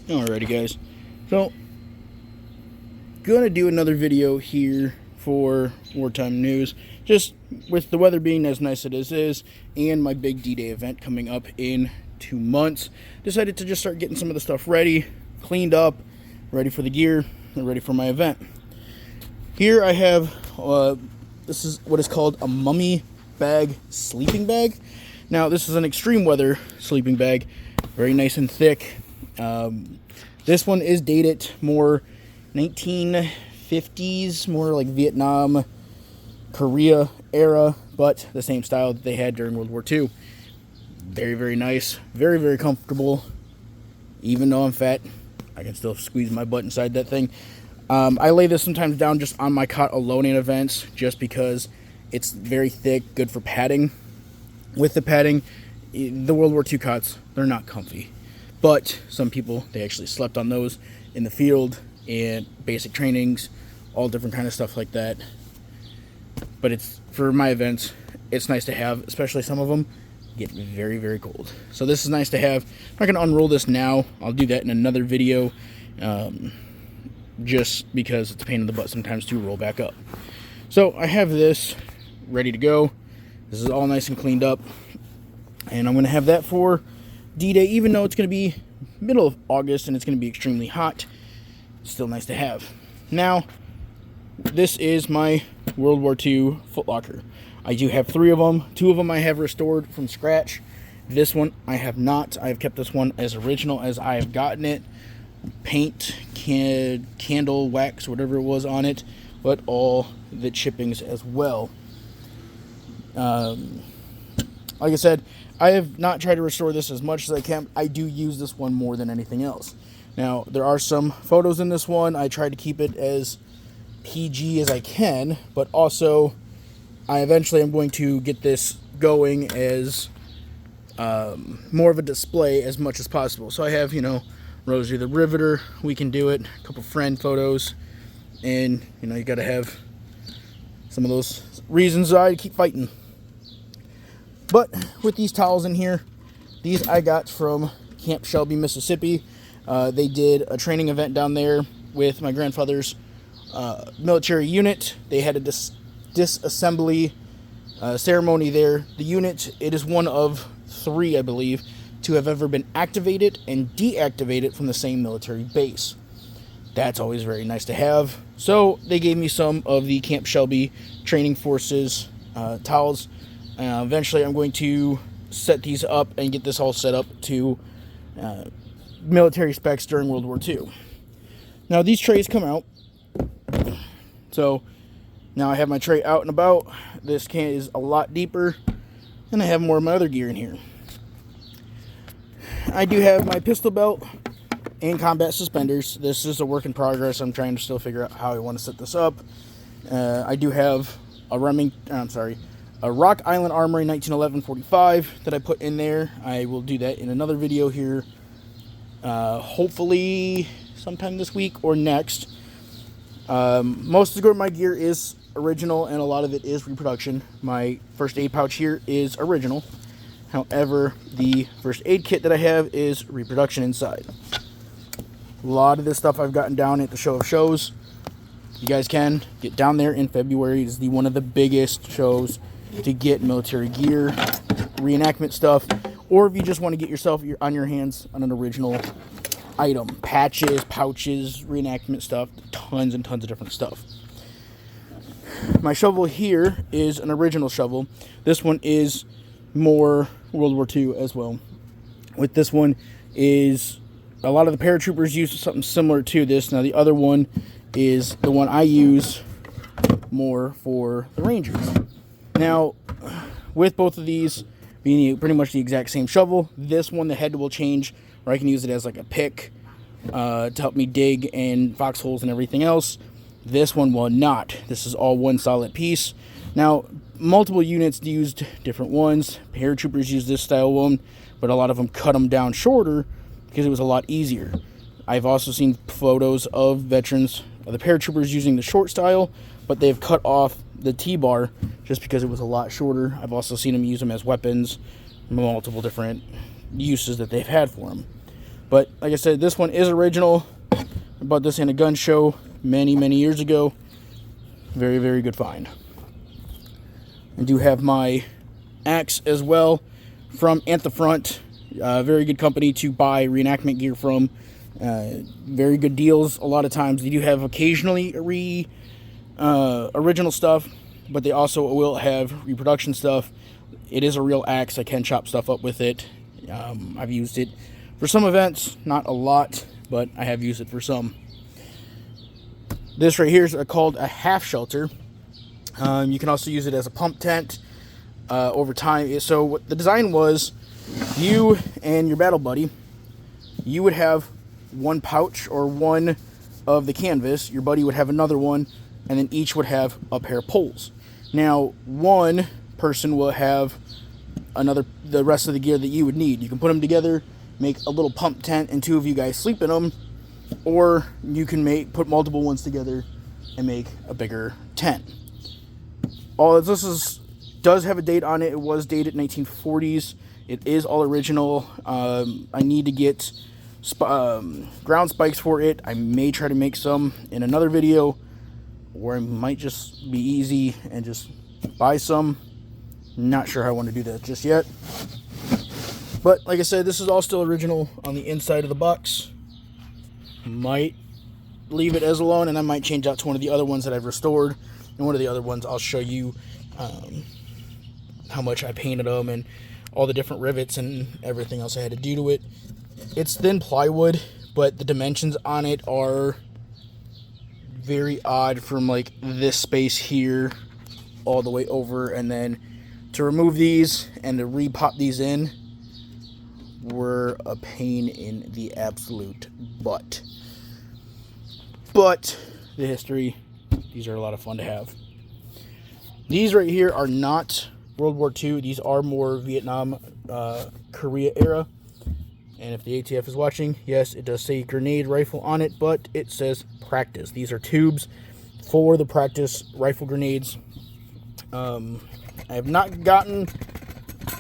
Alrighty guys, so gonna do another video here for wartime news, just with the weather being as nice as it is and my big D-Day event coming up in 2 months. Decided to just start getting some of the stuff ready, cleaned up, ready for the gear, and ready for my event. Here I have, this is what is called a mummy bag sleeping bag. Now this is an extreme weather sleeping bag, very nice and thick. This one is dated more 1950s, more like Vietnam, Korea era, but the same style that they had during World War II. Very, very nice, very, very comfortable. Even though I'm fat, I can still squeeze my butt inside that thing. I lay this sometimes down just on my cot alone in events, just because it's very thick, good for padding. With the padding, the World War II cots, they're not comfy. But some people, they actually slept on those in the field and basic trainings, all different kind of stuff like that. But it's, for my events, it's nice to have, especially some of them get very, very cold. So this is nice to have. I'm not going to unroll this now. I'll do that in another video, just because it's a pain in the butt sometimes to roll back up. So I have this ready to go. This is all nice and cleaned up. And I'm going to have that for D-Day, even though it's going to be middle of August and it's going to be extremely hot. It's still nice to have. Now, this is my World War II footlocker. I do have 3 of them. 2 of them I have restored from scratch. This one I have not. I have kept this one as original as I have gotten it. Paint, candle, wax, whatever it was on it, but all the chippings as well. Like I said, I have not tried to restore this as much as I can. I do use this one more than anything else. Now, there are some photos in this one. I try to keep it as PG as I can, but also I eventually am going to get this going as more of a display as much as possible. So I have, Rosie the Riveter, We Can Do It, a couple friend photos, and, you got to have some of those reasons I keep fighting. But with these towels in here, these I got from Camp Shelby, Mississippi. They did a training event down there with my grandfather's military unit. They had a disassembly ceremony there. The unit, it is one of 3, I believe, to have ever been activated and deactivated from the same military base. That's always very nice to have. So they gave me some of the Camp Shelby Training Forces towels. Eventually I'm going to set these up and get this all set up to military specs during World War II. Now these trays come out. So now I have my tray out and about. This can is a lot deeper, and I have more of my other gear in here. I do have my pistol belt and combat suspenders. This is a work in progress. I'm trying to still figure out how I want to set this up. I do have a Rock Island Armory 1911-45 that I put in there. I will do that in another video here, hopefully sometime this week or next. Most of my gear is original, and a lot of it is reproduction. My first aid pouch here is original. However, the first aid kit that I have is reproduction inside. A lot of this stuff I've gotten down at the Show of Shows. You guys can get down there in February. It's one of the biggest shows to get military gear, reenactment stuff, or if you just want to get yourself on your hands on an original item. Patches, pouches, reenactment stuff, tons and tons of different stuff. My shovel here is an original shovel. This one is more World War II as well. With this one is, a lot of the paratroopers use something similar to this. Now the other one is the one I use more for the Rangers. Now, with both of these being pretty much the exact same shovel, this one, the head will change, where I can use it as like a pick to help me dig and foxholes and everything else. This one will not. This is all one solid piece. Now, multiple units used different ones. Paratroopers use this style one, but a lot of them cut them down shorter because it was a lot easier. I've also seen photos of veterans, of the paratroopers using the short style, but they've cut off the T-bar just because it was a lot shorter. I've also seen them use them as weapons, multiple different uses that they've had for them. But like I said, this one is original. I bought this in a gun show many, many years ago. Very, very good find. I do have my axe as well from At the Front. Very good company to buy reenactment gear from. Very good deals. A lot of times they do have occasionally original stuff, but they also will have reproduction stuff. It is a real axe. I can chop stuff up with it. I've used it for some events, not a lot, but I have used it for some. This right here is called a half shelter. You can also use it as a pump tent over time. So what the design was, you and your battle buddy, you would have one pouch or one of the canvas. Your buddy would have another one, and then each would have a pair of poles. Now, one person will have the rest of the gear that you would need. You can put them together, make a little pump tent, and two of you guys sleep in them, or you can put multiple ones together and make a bigger tent. All of this does have a date on it. It was dated 1940s. It is all original. I need to get ground spikes for it. I may try to make some in another video, or it might just be easy and just buy some. Not sure how I want to do that just yet. But like I said, this is all still original on the inside of the box. Might leave it as alone, and I might change out to one of the other ones that I've restored. And one of the other ones, I'll show you how much I painted them and all the different rivets and everything else I had to do to it. It's thin plywood, but the dimensions on it are very odd, from like this space here all the way over, and then to remove these and to re-pop these in were a pain in the absolute butt. But the history, these are a lot of fun to have. These right here are not World War II. These are more Vietnam, Korea era. And if the ATF is watching, yes, it does say grenade rifle on it, but it says practice. These are tubes for the practice rifle grenades. I have not gotten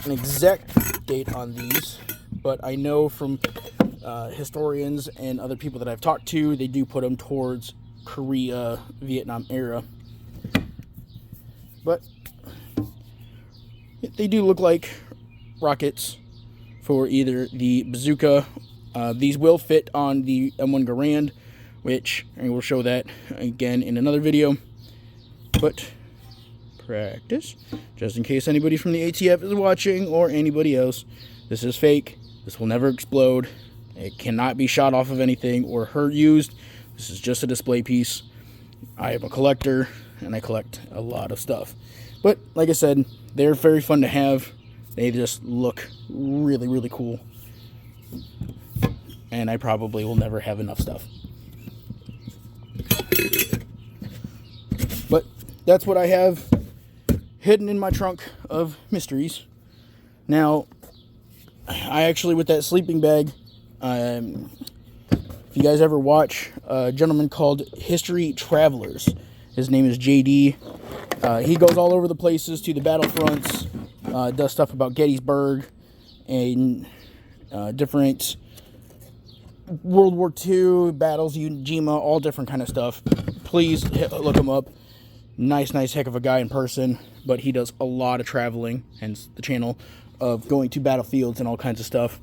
an exact date on these, but I know from historians and other people that I've talked to, they do put them towards Korea, Vietnam era. But they do look like rockets for either the bazooka. These will fit on the M1 Garand, which I will show that again in another video. But practice, just in case anybody from the ATF is watching or anybody else, this is fake. This will never explode. It cannot be shot off of anything or used. This is just a display piece. I am a collector, and I collect a lot of stuff. But like I said, they're very fun to have. They just look really, really cool. And I probably will never have enough stuff. But that's what I have hidden in my trunk of mysteries. Now, I actually, with that sleeping bag, if you guys ever watch a gentleman called History Travelers, his name is JD. He goes all over the places to the battlefronts, does stuff about Gettysburg and different World War II battles, Iwo Jima, all different kind of stuff. Please look him up. Nice heck of a guy in person, but he does a lot of traveling, hence the channel, of going to battlefields and all kinds of stuff.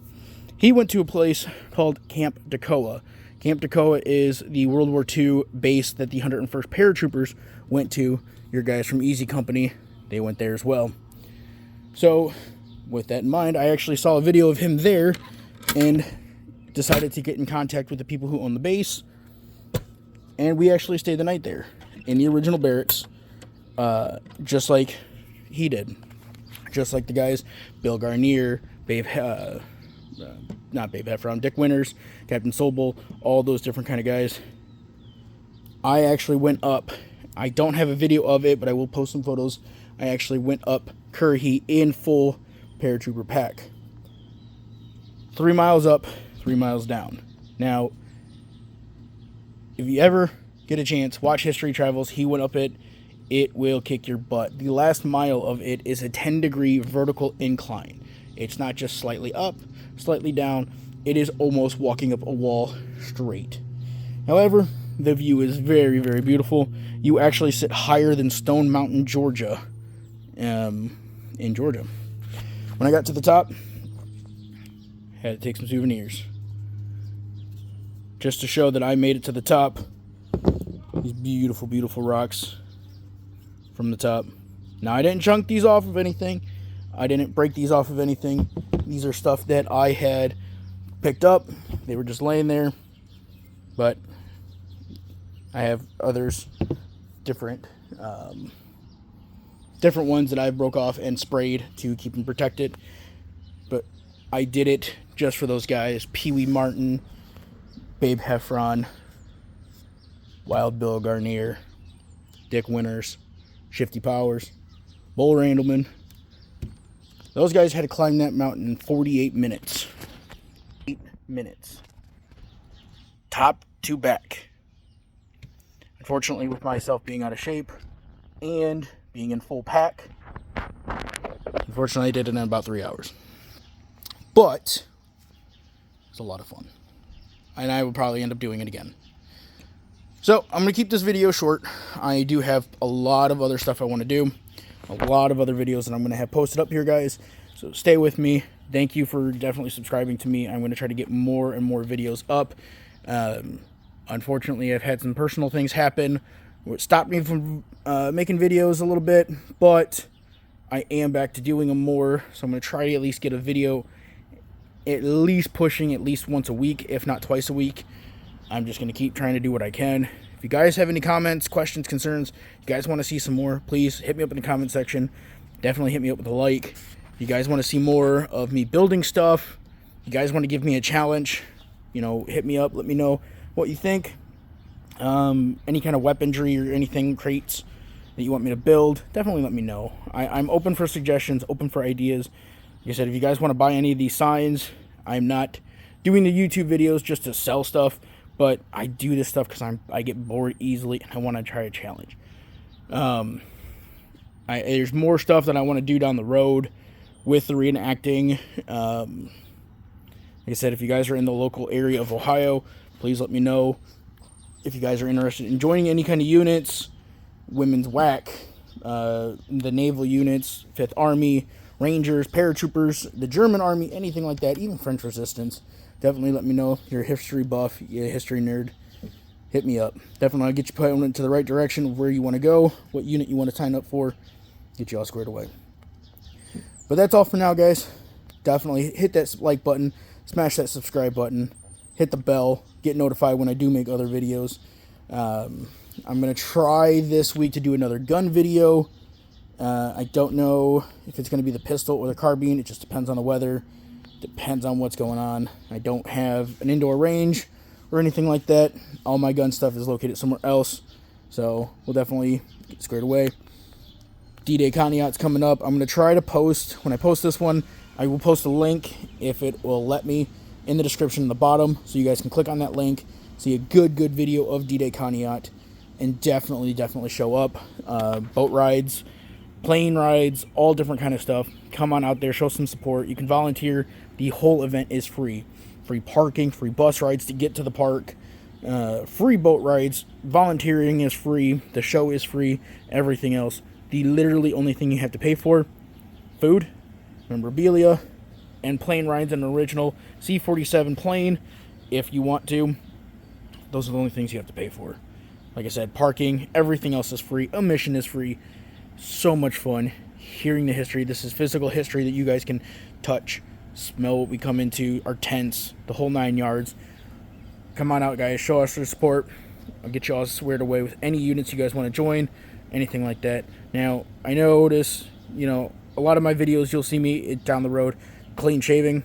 He went to a place called Camp Dacoa. Camp Dacoa is the World War II base that the 101st Paratroopers went to. Your guys from Easy Company, they went there as well. So, with that in mind, I actually saw a video of him there and decided to get in contact with the people who own the base. And we actually stayed the night there in the original barracks, just like he did. Just like the guys, Bill Garnier, Dick Winters, Captain Sobel, all those different kind of guys. I actually went up. I don't have a video of it, but I will post some photos. I actually went up Currahee in full paratrooper pack. 3 miles up, 3 miles down. Now, if you ever get a chance, watch History Travels. He went up it. It will kick your butt. The last mile of it is a 10-degree vertical incline. It's not just slightly up, slightly down. it is almost walking up a wall straight. However, the view is very, very beautiful. You actually sit higher than Stone Mountain, Georgia, in Georgia. When I got to the top, had to take some souvenirs just to show that I made it to the top. These beautiful, beautiful rocks from the top. Now, I didn't chunk these off of anything. I didn't break these off of anything. These are stuff that I had picked up. They were just laying there. But I have others, different ones that I broke off and sprayed to keep them protected. But I did it just for those guys. Pee Wee Martin, Babe Heffron, Wild Bill Garnier, Dick Winters, Shifty Powers, Bull Randleman. Those guys had to climb that mountain in 48 minutes. 8 minutes. Top to back. Unfortunately, with myself being out of shape and being in full pack, unfortunately I did it in about 3 hours. But it's a lot of fun. And I will probably end up doing it again. So, I'm going to keep this video short. I do have a lot of other stuff I want to do. A lot of other videos that I'm going to have posted up here, guys. So, stay with me. Thank you for definitely subscribing to me. I'm going to try to get more and more videos up. Unfortunately, I've had some personal things happen which stopped me from making videos a little bit. But I am back to doing them more. So, I'm going to try to at least get a video at least pushing at least once a week, if not twice a week. I'm just going to keep trying to do what I can. If you guys have any comments, questions, concerns, you guys want to see some more, please hit me up in the comment section. Definitely hit me up with a like. If you guys want to see more of me building stuff, you guys want to give me a challenge, you know, hit me up. Let me know what you think. Any kind of weaponry or anything, crates that you want me to build, definitely let me know. I'm open for suggestions, open for ideas. Like I said, if you guys want to buy any of these signs, I'm not doing the YouTube videos just to sell stuff. But I do this stuff because I get bored easily and I want to try a challenge. There's more stuff that I want to do down the road with the reenacting. Like I said, if you guys are in the local area of Ohio, please let me know. If you guys are interested in joining any kind of units, Women's WAC, the naval units, 5th Army, Rangers, paratroopers, the German Army, anything like that, even French Resistance. Definitely let me know. If you're a history buff, you're a history nerd, hit me up. Definitely I'll get you put into the right direction of where you want to go, what unit you want to sign up for, get you all squared away. But that's all for now, guys. Definitely hit that like button, smash that subscribe button, hit the bell, get notified when I do make other videos. I'm going to try this week to do another gun video. I don't know if it's going to be the pistol or the carbine. It just depends on the weather. Depends on what's going on. I don't have an indoor range or anything like that. All my gun stuff is located somewhere else. So we'll definitely get squared away. D-Day conneaut's coming up. I'm going to try to post, when I post this one, I will post a link, if it will let me, in the description in the bottom. So you guys can click on that link, see a good video of D-Day conneaut, and definitely show up. Boat rides, plane rides, all different kind of stuff. Come on out there, show some support. You can volunteer. The whole event is free. Free parking, free bus rides to get to the park, free boat rides. Volunteering is free. The show is free. Everything else. The literally only thing you have to pay for, food, memorabilia, and plane rides in an original C-47 plane if you want to. Those are the only things you have to pay for. Like I said, parking, everything else is free. Admission is free. So much fun hearing the history. This is physical history that you guys can touch, smell what we come into, our tents, the whole 9 yards. Come on out, guys. Show us your support. I'll get you all squared away with any units you guys want to join, anything like that. Now, I notice, a lot of my videos, you'll see me down the road clean shaving.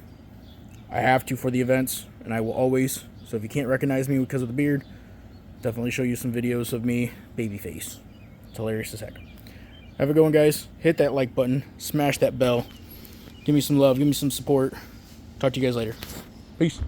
I have to for the events, and I will always. So if you can't recognize me because of the beard, definitely show you some videos of me babyface. It's hilarious as heck. Have a good one, guys. Hit that like button. Smash that bell. Give me some love. Give me some support. Talk to you guys later. Peace.